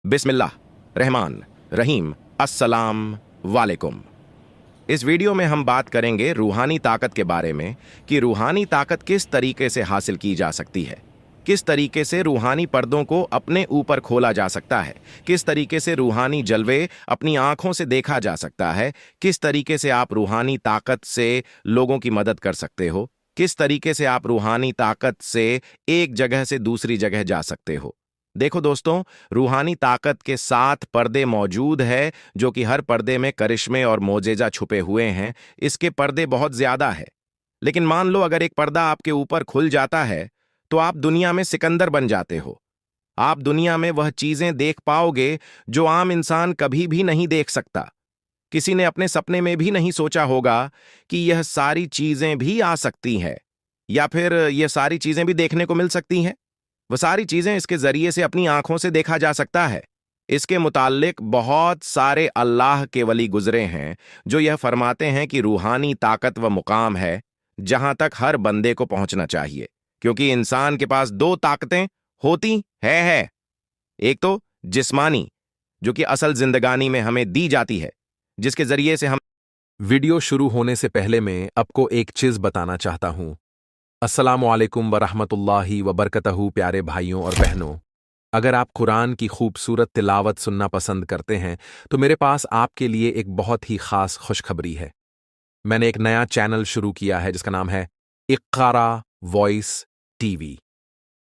बिस्मिल्लाह रहमान रहीम अस्सलाम वालेकुम। इस वीडियो में हम बात करेंगे रूहानी ताकत के बारे में कि रूहानी ताकत किस तरीके से हासिल की जा सकती है, किस तरीके से रूहानी पर्दों को अपने ऊपर खोला जा सकता है, किस तरीके से रूहानी जलवे अपनी आंखों से देखा जा सकता है, किस तरीके से आप रूहानी ताकत से लोगों की मदद कर सकते हो, किस तरीके से आप रूहानी ताकत से एक जगह से दूसरी जगह जा सकते हो। देखो दोस्तों, रूहानी ताकत के 7 पर्दे मौजूद है, जो कि हर पर्दे में करिश्मे और मोजेजा छुपे हुए हैं। इसके पर्दे बहुत ज्यादा है, लेकिन मान लो अगर एक पर्दा आपके ऊपर खुल जाता है तो आप दुनिया में सिकंदर बन जाते हो। आप दुनिया में वह चीजें देख पाओगे जो आम इंसान कभी भी नहीं देख सकता। किसी ने अपने सपने में भी नहीं सोचा होगा कि यह सारी चीजें भी आ सकती हैं, या फिर यह सारी चीजें भी देखने को मिल सकती हैं। वह सारी चीजें इसके जरिए से अपनी आंखों से देखा जा सकता है। इसके मुताल्लिक बहुत सारे अल्लाह के वली गुजरे हैं जो यह फरमाते हैं कि रूहानी ताकत व मुकाम है जहां तक हर बंदे को पहुंचना चाहिए, क्योंकि इंसान के पास 2 ताकतें होती है। एक तो जिस्मानी, जो कि असल जिंदगानी में हमें दी जाती है, जिसके जरिए से हम। वीडियो शुरू होने से पहले मैं आपको एक चीज बताना चाहता हूं। अस्सलामुअलैकुम वरहमतुल्लाहि वबरकतहू। प्यारे भाइयों और बहनों, अगर आप कुरान की खूबसूरत तिलावत सुनना पसंद करते हैं तो मेरे पास आपके लिए एक बहुत ही खास खुशखबरी है। मैंने एक नया चैनल शुरू किया है जिसका नाम है इक्कारा वॉइस टीवी।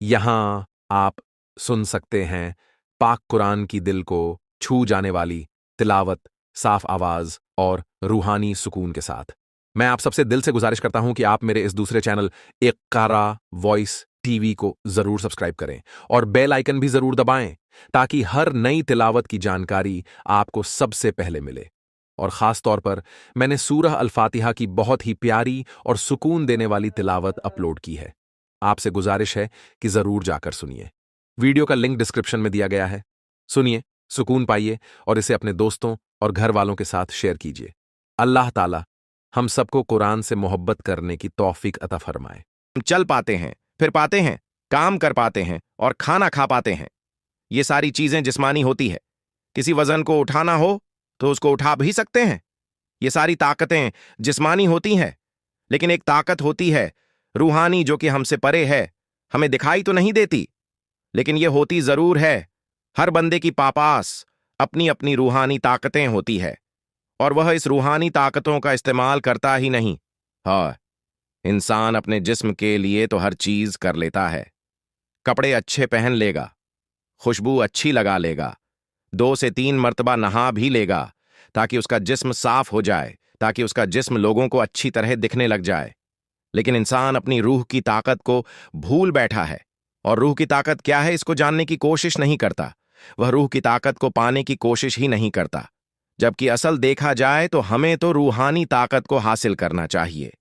यहां आप सुन सकते हैं पाक कुरान की दिल को छू जाने वाली तिलावत, साफ आवाज और रूहानी सुकून के साथ। मैं आप सबसे दिल से गुजारिश करता हूं कि आप मेरे इस दूसरे चैनल इक्कारा वॉइस टीवी को जरूर सब्सक्राइब करें और बेल आइकन भी जरूर दबाएं, ताकि हर नई तिलावत की जानकारी आपको सबसे पहले मिले। और खास तौर पर मैंने सूरह अल फातिहा की बहुत ही प्यारी और सुकून देने वाली तिलावत अपलोड की है। आपसे गुजारिश है कि जरूर जाकर सुनिए। वीडियो का लिंक डिस्क्रिप्शन में दिया गया है। सुनिए, सुकून पाइए और इसे अपने दोस्तों और घर वालों के साथ शेयर कीजिए। अल्लाह ताला हम सबको कुरान से मोहब्बत करने की तौफीक अता फरमाए। चल पाते हैं, फिर पाते हैं, काम कर पाते हैं और खाना खा पाते हैं। ये सारी चीजें जिस्मानी होती है। किसी वजन को उठाना हो तो उसको उठा भी सकते हैं। ये सारी ताकतें जिस्मानी होती हैं, लेकिन एक ताकत होती है रूहानी, जो कि हमसे परे है, हमें दिखाई तो नहीं देती, लेकिन ये होती जरूर है। हर बंदे की पास अपनी अपनी रूहानी ताकतें होती है, और वह इस रूहानी ताकतों का इस्तेमाल करता ही नहीं। हाँ, इंसान अपने जिस्म के लिए तो हर चीज कर लेता है। कपड़े अच्छे पहन लेगा, खुशबू अच्छी लगा लेगा, 2 से 3 मर्तबा नहा भी लेगा, ताकि उसका जिस्म साफ हो जाए, ताकि उसका जिस्म लोगों को अच्छी तरह दिखने लग जाए। लेकिन इंसान अपनी रूह की ताकत को भूल बैठा है, और रूह की ताकत क्या है इसको जानने की कोशिश नहीं करता। वह रूह की ताकत को पाने की कोशिश ही नहीं करता। जबकि असल देखा जाए तो हमें तो रूहानी ताकत को हासिल करना चाहिए,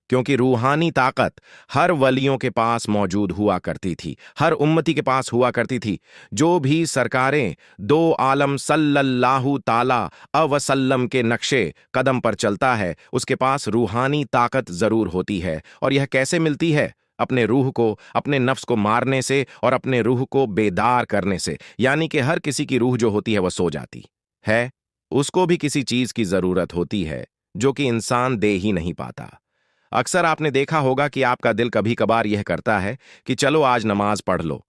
क्योंकि रूहानी ताकत हर वलियों के पास मौजूद हुआ करती थी, हर उम्मती के पास हुआ करती थी। जो भी सरकारें 2 आलम सल्लल्लाहु ताला अवसल्लम के नक्शे कदम पर चलता है, उसके पास रूहानी ताकत जरूर होती है। और यह कैसे मिलती है? अपने रूह को, अपने नफ्स को मारने से और अपने रूह को बेदार करने से। यानी कि हर किसी की रूह जो होती है वह सो जाती है, उसको भी किसी चीज की जरूरत होती है जो कि इंसान दे ही नहीं पाता। अक्सर आपने देखा होगा कि आपका दिल कभी कभार यह करता है कि चलो आज नमाज पढ़ लो।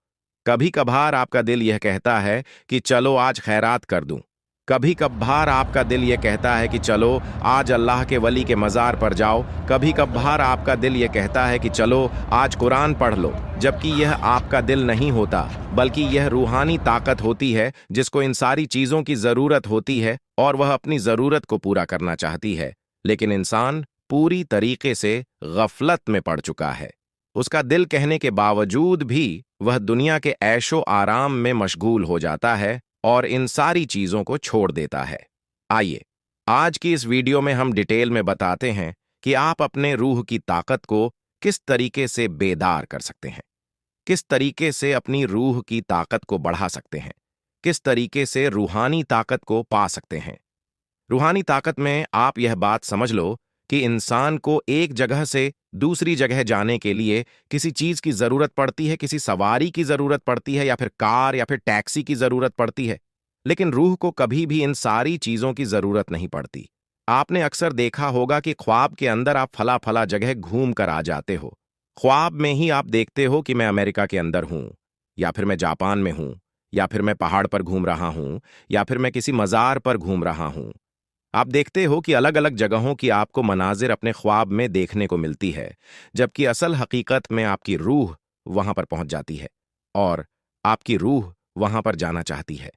कभी कभार आपका दिल यह कहता है कि चलो आज खैरात कर दूं। कभी कभार आपका दिल यह कहता है कि चलो आज अल्लाह के वली के मज़ार पर जाओ। कभी कभार आपका दिल यह कहता है कि चलो आज कुरान पढ़ लो। जबकि यह आपका दिल नहीं होता, बल्कि यह रूहानी ताकत होती है जिसको इन सारी चीज़ों की ज़रूरत होती है, और वह अपनी ज़रूरत को पूरा करना चाहती है। लेकिन इंसान पूरी तरीके से गफलत में पड़ चुका है। उसका दिल कहने के बावजूद भी वह दुनिया के ऐशो आराम में मशगूल हो जाता है और इन सारी चीजों को छोड़ देता है। आइए आज की इस वीडियो में हम डिटेल में बताते हैं कि आप अपने रूह की ताकत को किस तरीके से बेदार कर सकते हैं, किस तरीके से अपनी रूह की ताकत को बढ़ा सकते हैं, किस तरीके से रूहानी ताकत को पा सकते हैं। रूहानी ताकत में आप यह बात समझ लो कि इंसान को एक जगह से दूसरी जगह जाने के लिए किसी चीज की जरूरत पड़ती है, किसी सवारी की जरूरत पड़ती है, या फिर कार या फिर टैक्सी की जरूरत पड़ती है। लेकिन रूह को कभी भी इन सारी चीजों की जरूरत नहीं पड़ती। आपने अक्सर देखा होगा कि ख्वाब के अंदर आप फला फला जगह घूम कर आ जाते हो। ख्वाब में ही आप देखते हो कि मैं अमेरिका के अंदर हूं, या फिर मैं जापान में हूं, या फिर मैं पहाड़ पर घूम रहा हूं, या फिर मैं किसी मजार पर घूम रहा हूं। आप देखते हो कि अलग अलग जगहों की आपको मनाजिर अपने ख्वाब में देखने को मिलती है, जबकि असल हकीकत में आपकी रूह वहां पर पहुंच जाती है और आपकी रूह वहां पर जाना चाहती है,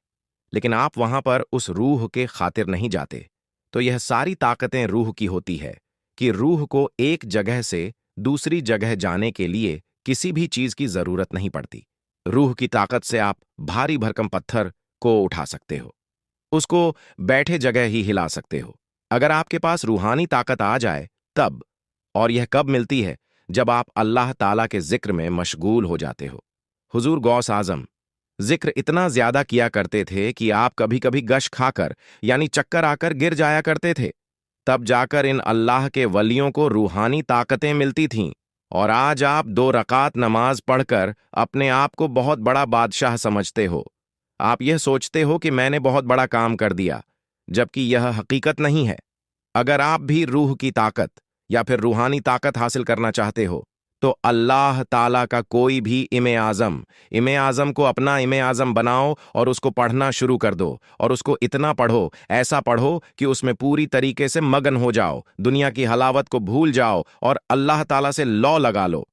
लेकिन आप वहां पर उस रूह के खातिर नहीं जाते। तो यह सारी ताकतें रूह की होती है कि रूह को एक जगह से दूसरी जगह जाने के लिए किसी भी चीज की जरूरत नहीं पड़ती। रूह की ताकत से आप भारी भरकम पत्थर को उठा सकते हो, उसको बैठे जगह ही हिला सकते हो। अगर आपके पास रूहानी ताकत आ जाए तब, और यह कब मिलती है? जब आप अल्लाह ताला के जिक्र में मशगूल हो जाते हो। हुजूर गौस आजम जिक्र इतना ज्यादा किया करते थे कि आप कभी कभी गश खाकर यानी चक्कर आकर गिर जाया करते थे। तब जाकर इन अल्लाह के वलियों को रूहानी ताकतें मिलती थीं, और आज आप 2 रकात नमाज पढ़कर अपने आप को बहुत बड़ा बादशाह समझते हो। आप यह सोचते हो कि मैंने बहुत बड़ा काम कर दिया, जबकि यह हकीकत नहीं है। अगर आप भी रूह की ताकत या फिर रूहानी ताकत हासिल करना चाहते हो, तो अल्लाह ताला का कोई भी इमे आजम को अपना इमे आजम बनाओ और उसको पढ़ना शुरू कर दो, और उसको इतना पढ़ो, ऐसा पढ़ो कि उसमें पूरी तरीके से मगन हो जाओ, दुनिया की हलावत को भूल जाओ और अल्लाह ताला से लौ लगा लो।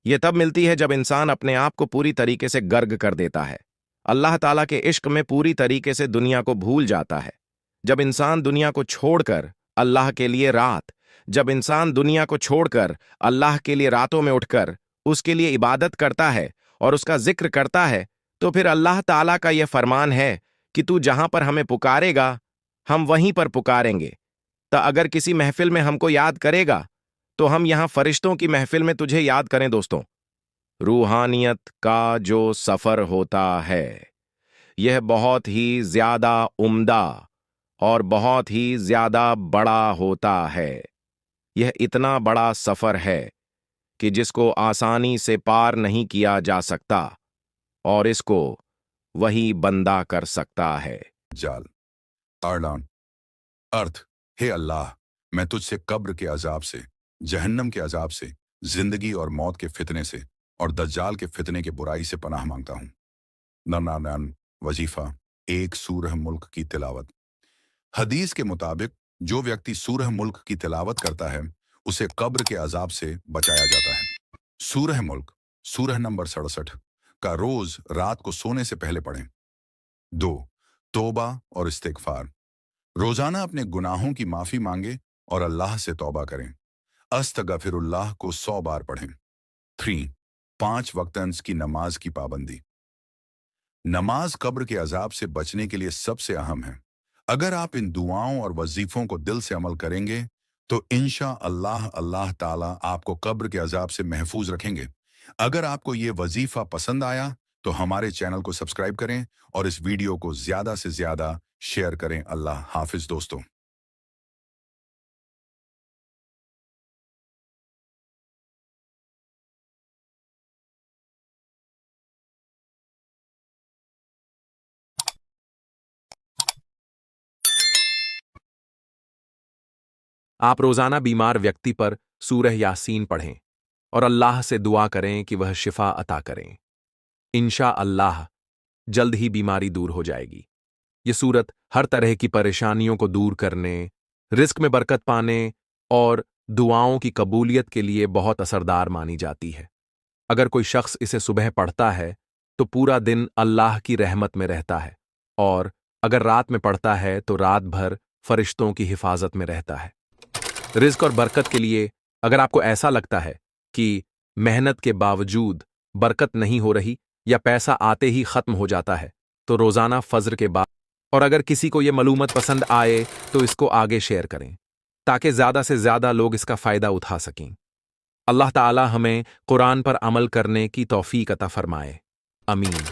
यह तब मिलती है जब इंसान अपने आप को पूरी तरीके से गर्ग कर देता है, अल्लाह ताला के इश्क में पूरी तरीके से दुनिया को भूल जाता है। जब इंसान दुनिया को छोड़कर अल्लाह के लिए जब इंसान दुनिया को छोड़कर अल्लाह के लिए रातों में उठकर उसके लिए इबादत करता है और उसका जिक्र करता है, तो फिर अल्लाह ताला का यह फरमान है कि तू जहां पर हमें पुकारेगा हम वहीं पर पुकारेंगे। तो अगर किसी महफिल में हमको याद करेगा, तो हम यहां फरिश्तों की महफिल में तुझे याद करें। दोस्तों, रूहानियत का जो सफर होता है, यह बहुत ही ज्यादा उम्दा और बहुत ही ज्यादा बड़ा होता है। यह इतना बड़ा सफर है कि जिसको आसानी से पार नहीं किया जा सकता, और इसको वही बंदा कर सकता है। जाल आर्लान अर्थ, हे अल्लाह, मैं तुझसे कब्र के अजाब से, जहन्नम के अजाब से, जिंदगी और मौत के फितने से और दज्जाल के फितने के बुराई से पनाह मांगता हूँ। नरनान वजीफा 1 सूरह मुल्क की तिलावत। हदीस के मुताबिक जो व्यक्ति सूरह मुल्क की तिलावत करता है उसे कब्र के अजाब से बचाया जाता है। सूरह मुल्क सूरह नंबर 67 का रोज रात को सोने से पहले पढ़ें। 2. तौबा और इस्तिगफार। रोजाना अपने गुनाहों की माफी मांगे और अल्लाह से तौबा करें। अस्तगफिरुल्लाह को 100 बार पढ़ें। 3. 5 वक्तंस की नमाज की पाबंदी। नमाज कब्र के अजाब से बचने के लिए सबसे अहम है। अगर आप इन दुआओं और वजीफों को दिल से अमल करेंगे तो इंशा अल्लाह अल्लाह ताला आपको कब्र के अजाब से महफूज रखेंगे। अगर आपको ये वजीफा पसंद आया तो हमारे चैनल को सब्सक्राइब करें और इस वीडियो को ज्यादा से ज्यादा शेयर करें। अल्लाह हाफिज दोस्तों। आप रोजाना बीमार व्यक्ति पर सूरह यासीन पढ़ें और अल्लाह से दुआ करें कि वह शिफा अता करें। इंशा अल्लाह जल्द ही बीमारी दूर हो जाएगी। ये सूरत हर तरह की परेशानियों को दूर करने, रिस्क में बरकत पाने और दुआओं की कबूलियत के लिए बहुत असरदार मानी जाती है। अगर कोई शख्स इसे सुबह पढ़ता है तो पूरा दिन अल्लाह की रहमत में रहता है, और अगर रात में पढ़ता है तो रात भर फरिश्तों की हिफाजत में रहता है। रिस्क और बरकत के लिए अगर आपको ऐसा लगता है कि मेहनत के बावजूद बरकत नहीं हो रही या पैसा आते ही खत्म हो जाता है, तो रोजाना फज्र के बाद, और अगर किसी को यह मालूमत पसंद आए तो इसको आगे शेयर करें ताकि ज्यादा से ज्यादा लोग इसका फायदा उठा सकें। अल्लाह ताला हमें कुरान पर अमल करने की तौफीक अता फरमाए। अमीन।